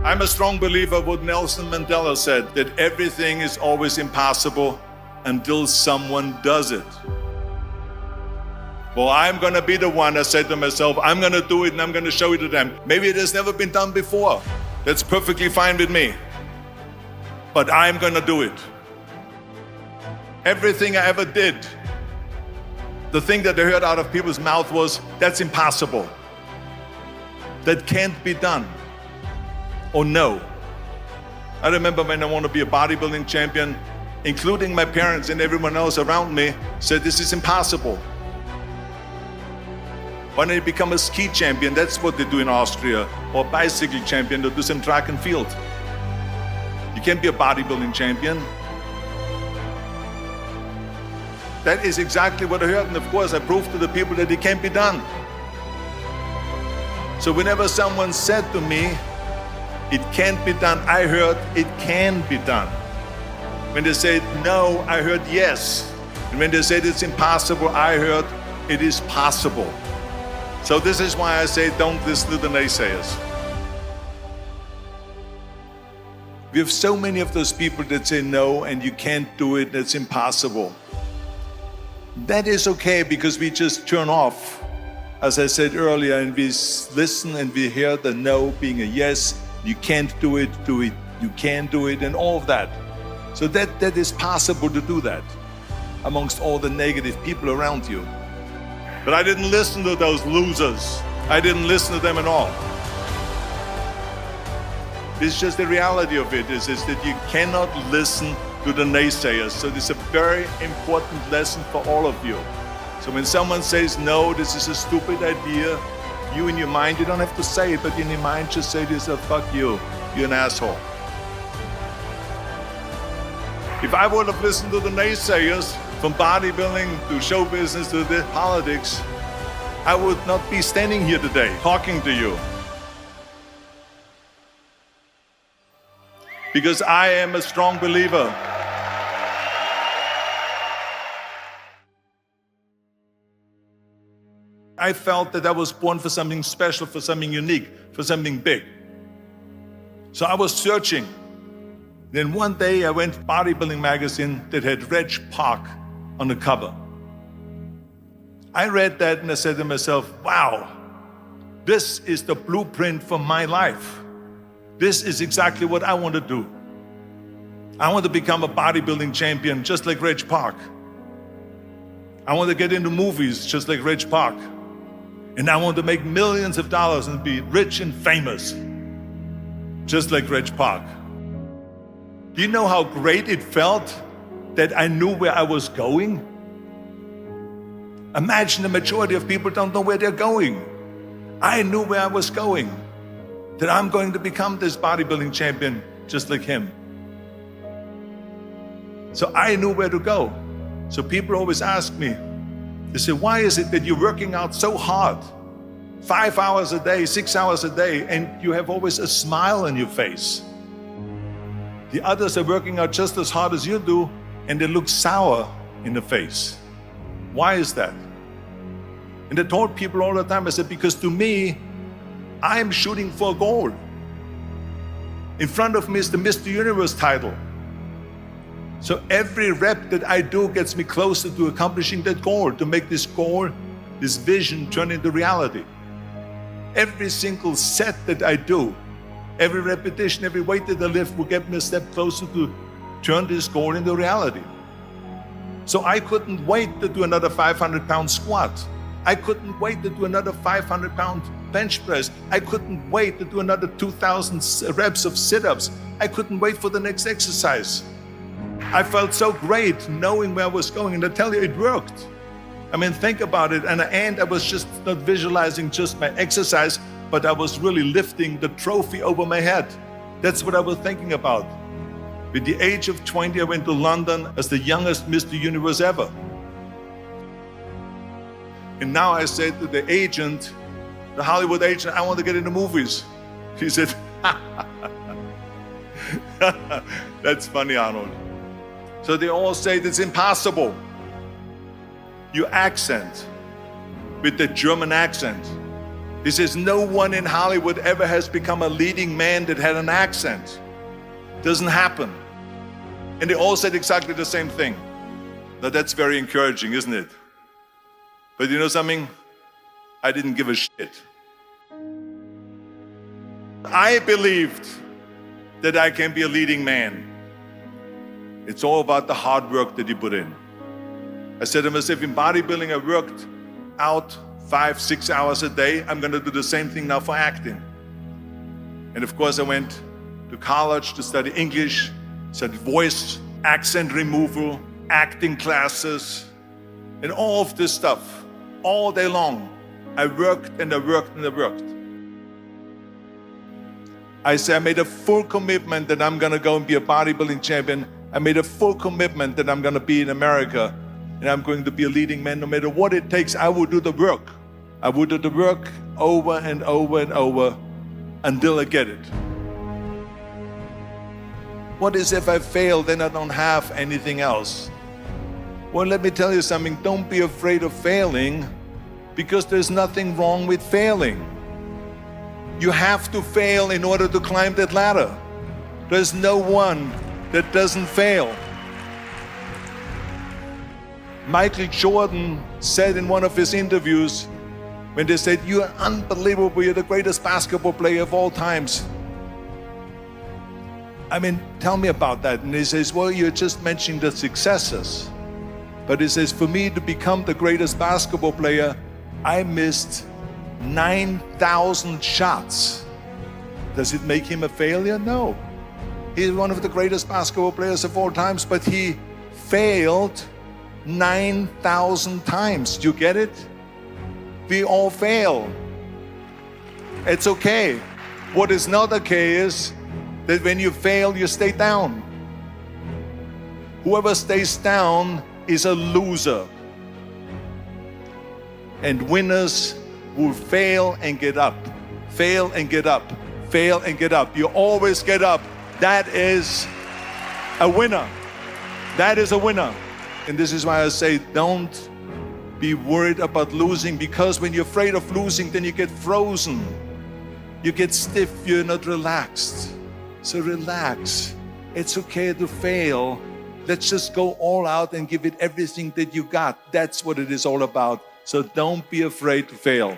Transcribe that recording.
I'm a strong believer of what Nelson Mandela said, that everything is always impossible until someone does it. Well, I'm going to be the one, I said to myself, I'm going to do it and I'm going to show it to them. Maybe it has never been done before. That's perfectly fine with me. But I'm going to do it. Everything I ever did, the thing that I heard out of people's mouth was, that's impossible. That can't be done. Or no. I remember when I wanted to be a bodybuilding champion, including my parents and everyone else around me, said this is impossible. Why don't you become a ski champion? That's what they do in Austria. Or a bicycle champion, they do some track and field. You can't be a bodybuilding champion. That is exactly what I heard, and of course I proved to the people that it can't be done. So whenever someone said to me, it can't be done, I heard it can be done. When they said no, I heard yes. And when they said it's impossible, I heard it is possible. So this is why I say don't listen to the naysayers. We have so many of those people that say no and you can't do it, it's impossible. That is okay because we just turn off, as I said earlier, and we listen and we hear the no being a yes. You can't do it, you can do it, and all of that. So that is possible to do that amongst all the negative people around you. But I didn't listen to those losers. I didn't listen to them at all. It's just the reality of it is that you cannot listen to the naysayers. So this is a very important lesson for all of you. So when someone says, no, this is a stupid idea, you in your mind, you don't have to say it, but in your mind just say to yourself, fuck you, you're an asshole. If I would have listened to the naysayers, from bodybuilding to show business to the politics, I would not be standing here today talking to you. Because I am a strong believer. I felt that I was born for something special, for something unique, for something big. So I was searching. Then one day I went to a bodybuilding magazine that had Reg Park on the cover. I read that and I said to myself, wow, this is the blueprint for my life. This is exactly what I want to do. I want to become a bodybuilding champion just like Reg Park. I want to get into movies just like Reg Park. And I want to make millions of dollars and be rich and famous just like Reg Park. Do you know how great it felt that I knew where I was going? Imagine the majority of people don't know where they're going. I knew where I was going, that I'm going to become this bodybuilding champion just like him. So I knew where to go. So people always ask me, they say, why is it that you're working out so hard? 5 hours a day, 6 hours a day, and you have always a smile on your face. The others are working out just as hard as you do, and they look sour in the face. Why is that? And I told people all the time, I said, because to me, I'm shooting for a goal. In front of me is the Mr. Universe title. So every rep that I do gets me closer to accomplishing that goal, to make this goal, this vision turn into reality. Every single set that I do, every repetition, every weight that I lift will get me a step closer to turn this goal into reality. So I couldn't wait to do another 500-pound squat. I couldn't wait to do another 500-pound bench press. I couldn't wait to do another 2,000 reps of sit-ups. I couldn't wait for the next exercise. I felt so great knowing where I was going, and I tell you, it worked. I mean, think about it. And I was just not visualizing just my exercise, but I was really lifting the trophy over my head. That's what I was thinking about. At the age of 20, I went to London as the youngest Mr. Universe ever. And now I said to the agent, the Hollywood agent, I want to get into movies. He said, that's funny, Arnold. So they all say it's impossible. Your accent, with the German accent, He says, no one in Hollywood ever has become a leading man that had an accent. Doesn't happen. And they all said exactly the same thing. Now that's very encouraging, isn't it? But you know something? I didn't give a shit. I believed that I can be a leading man. It's all about the hard work that you put in. I said to myself, in bodybuilding, I worked out 5-6 hours a day. I'm going to do the same thing now for acting. And of course, I went to college to study English, studied voice, accent removal, acting classes, and all of this stuff. All day long, I worked and I worked and I worked. I said, I made a full commitment that I'm going to go and be a bodybuilding champion. I made a full commitment that I'm going to be in America and I'm going to be a leading man. No matter what it takes, I will do the work. I will do the work over and over and over until I get it. What is if I fail, then I don't have anything else? Well, let me tell you something. Don't be afraid of failing because there's nothing wrong with failing. You have to fail in order to climb that ladder. There's no one that doesn't fail. Michael Jordan said in one of his interviews, when they said, "You are unbelievable, you're the greatest basketball player of all times." I mean, tell me about that. And he says, well, you're just mentioning the successes. But he says, for me to become the greatest basketball player, I missed 9,000 shots. Does it make him a failure? No. He's one of the greatest basketball players of all times, but he failed 9,000 times. Do you get it? We all fail. It's okay. What is not okay is that when you fail, you stay down. Whoever stays down is a loser. And winners will fail and get up, fail and get up, fail and get up. You always get up. That is a winner. That is a winner. And this is why I say, don't be worried about losing, because when you're afraid of losing, then you get frozen. You get stiff, you're not relaxed. So relax. It's okay to fail. Let's just go all out and give it everything that you got. That's what it is all about. So don't be afraid to fail.